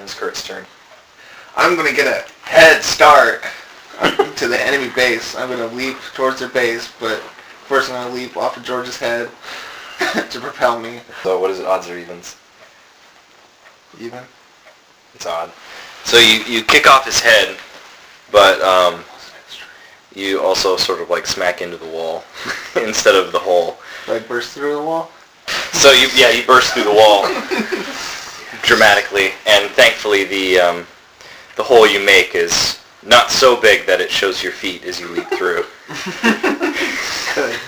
It's Kurt's turn. I'm going to get a head start to the enemy base. I'm going to leap towards their base, but first I'm going to leap off of George's head to propel me. So what is it, odds or evens? Even? It's odd. So you kick off his head, but you also sort of like smack into the wall instead of the hole. Do I burst through the wall? So you burst through the wall dramatically, and thankfully the hole you make is not so big that it shows your feet as you leap through. Good.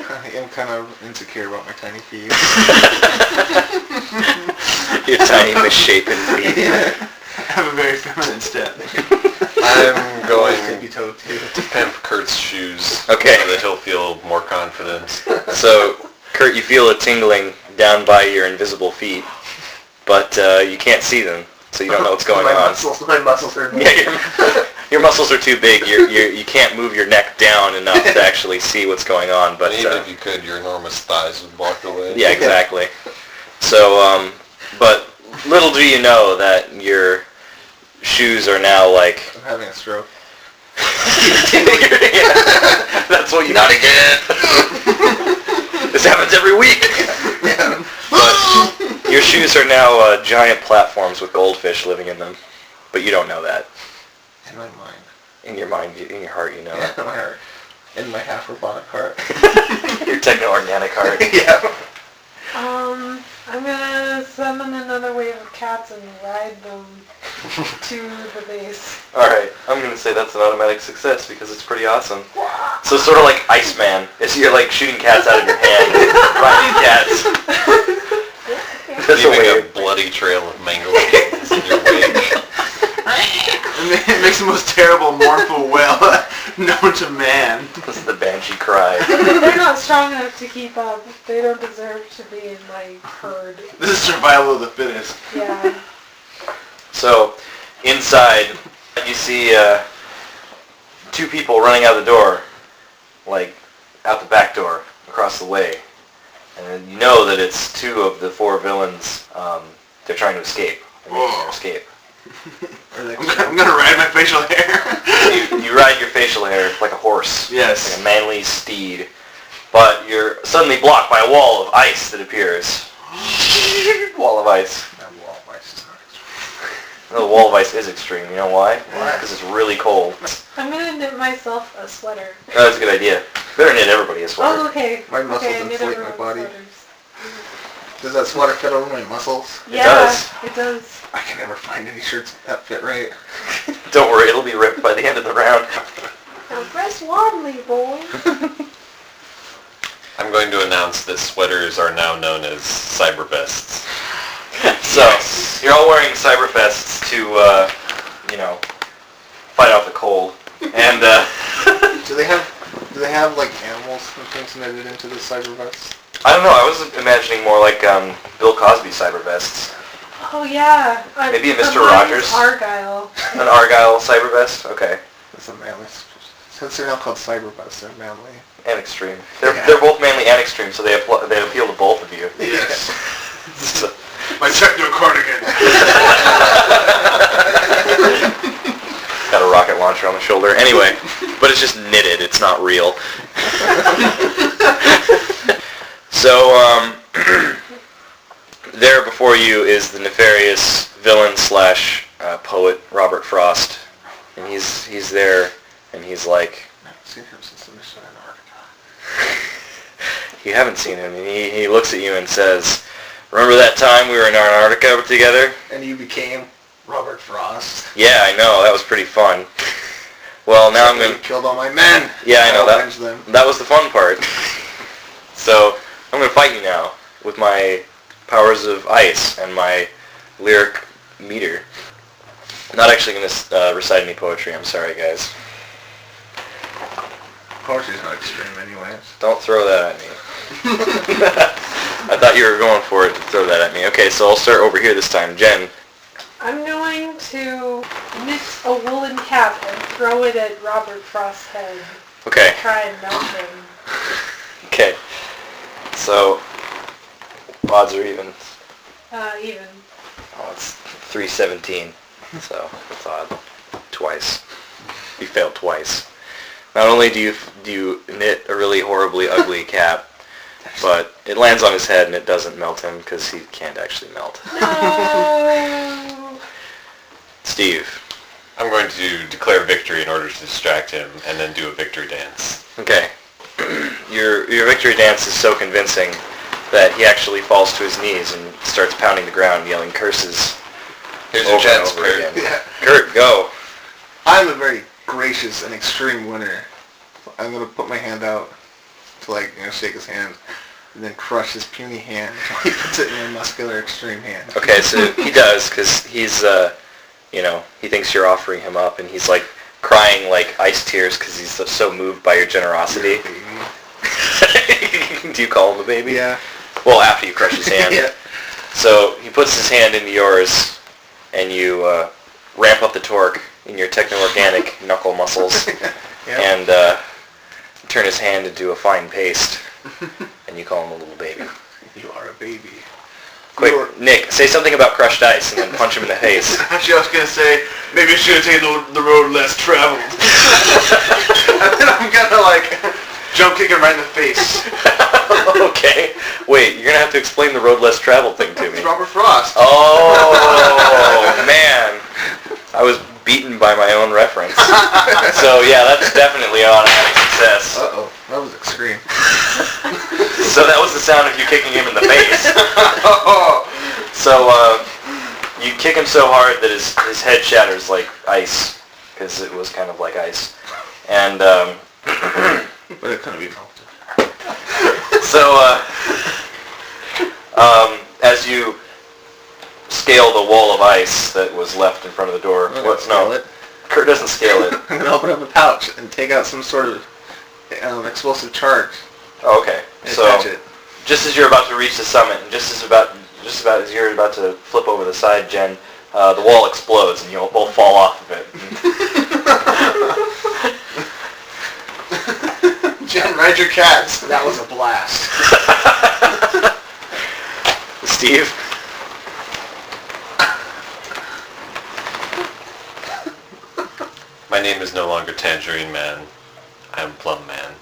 I am kind of insecure about my tiny feet. Your tiny misshapen feet. Yeah. I have a very feminine step. I'm going to pimp Kurt's shoes. Okay. So that he'll feel more confident. So, Kurt, you feel a tingling down by your invisible feet, but you can't see them, so you don't know what's going on. My muscles are... Yeah, your muscles are too big. You can't move your neck down enough to actually see what's going on. But even if you could, your enormous thighs would block the way. Yeah, exactly. So, but little do you know that your shoes are now like... I'm having a stroke. Yeah, that's what you... Not again! This happens every week! Yeah. But your shoes are now giant platforms with goldfish living in them. But you don't know that. In my mind. In your mind, in your heart, you know Yeah, that. in my heart. In my half-robotic heart. Your techno-organic heart. Yeah. I'm gonna summon another wave of cats and ride them to the base. Alright, I'm gonna say that's an automatic success because it's pretty awesome. So sort of like Iceman. You're like shooting cats out of your hand, riding cats. That's a Leaving wave. a bloody trail of mangled kittens in your wake. It makes the most terrible, mournful wail known to man. This is the banshee cry. They're not strong enough to keep up. They don't deserve to be in my herd. This is survival of the fittest. Yeah. So, inside, you see two people running out the door, like out the back door, across the way. And you know that it's two of the four villains. They're trying to escape. They're making their escape. I'm gonna ride my facial hair. You ride your facial hair like a horse. Yes. Like a manly steed. But you're suddenly blocked by a wall of ice that appears. Wall of ice. That wall of ice is not extreme. No, the wall of ice is extreme. You know why? Why? Because it's really cold. I'm gonna knit myself a sweater. Oh, that's a good idea. Better knit everybody a sweater. Oh, okay. My muscles okay, I knit inflate my everyone's body. sweaters. Does that sweater fit over my muscles? It Yeah, does. it does. I can never find any shirts that fit right. Don't worry, it'll be ripped by the end of the round. Now press warmly, boy. I'm going to announce that sweaters are now known as cyber vests. So, you're all wearing cyber vests to, fight off the cold. And, Do they have like animals and things knitted into the cyber vests? I don't know, I was imagining more like Bill Cosby cyber vests. Oh yeah. Maybe a Mr. Mine's Rogers? Argyle. An Argyle cyber vest? Okay. That's a manly. Since they're now called cyber vests, they're manly. And extreme. They're both manly and extreme, so they appeal to both of you. Yes. So, My techno cardigan. got a rocket launcher on the shoulder. Anyway, but it's just knitted. It's not real. So, there before you is the nefarious villain slash poet Robert Frost, and he's there, and he's like, I haven't seen him since the mission in Antarctica. you haven't seen him, and he looks at you and says, remember that time we were in Antarctica together? And you became Robert Frost. Yeah, I know, that was pretty fun. Well, now I'm You gonna... killed all my men. Yeah, I know, avenged them. that was the fun part. So, I'm gonna fight you now with my powers of ice and my lyric meter. I'm not actually gonna recite any poetry, I'm sorry guys. Poetry's not extreme anyways. Don't throw that at me. I thought you were going for it to throw that at me. Okay, so I'll start over here this time. Jen. I'm going to knit a woolen cap and throw it at Robert Frost's head. Okay. Try and melt him. Okay. So, odds are even. Even. Oh, it's 317. So it's odd. Twice. You failed twice. Not only do you knit a really horribly ugly cap, but it lands on his head and it doesn't melt him because he can't actually melt. No. Steve. I'm going to declare victory in order to distract him and then do a victory dance. Okay. Your victory dance is so convincing that he actually falls to his knees and starts pounding the ground, yelling curses. Here's your over and chance, over Kurt. again. Yeah. Kurt, go. I'm a very gracious and extreme winner. I'm gonna put my hand out to shake his hand, and then crush his puny hand. He puts it in my muscular extreme hand. Okay, so he does because he's he thinks you're offering him up, and he's like crying like ice tears because he's so moved by your generosity. Baby. Do you call him a baby? Yeah. Well, after you crush his hand. Yeah. So he puts his hand into yours, and you ramp up the torque in your techno-organic knuckle muscles, Yeah. and turn his hand into a fine paste, and you call him a little baby. You are a baby. Quick, Nick, say something about crushed ice, and then punch him in the face. Actually, I was gonna say maybe I should have taken the road less traveled. And then I'm gonna jump kick him right in the face. Okay. Wait, you're gonna have to explain the road less traveled thing to me. It's Robert Frost. Oh man, I was beaten by my own reference. So yeah, that's definitely an automatic success. Uh-oh, that was extreme. So that was the sound of you kicking him in the face. So you kick him so hard that his head shatters like ice, because it was kind of like ice. And But it couldn't be melted. so as you scale the wall of ice that was left in front of the door, Scale it. Kurt doesn't scale it. I'm gonna open up a pouch and take out some sort of explosive charge Oh, okay. and So attach it. just as you're about to reach the summit, and just about as you're about to flip over the side, Jen, the wall explodes and you'll both fall off of it. Jen, ride your cats. That was a blast. Steve? My name is no longer Tangerine Man. I am Plum Man.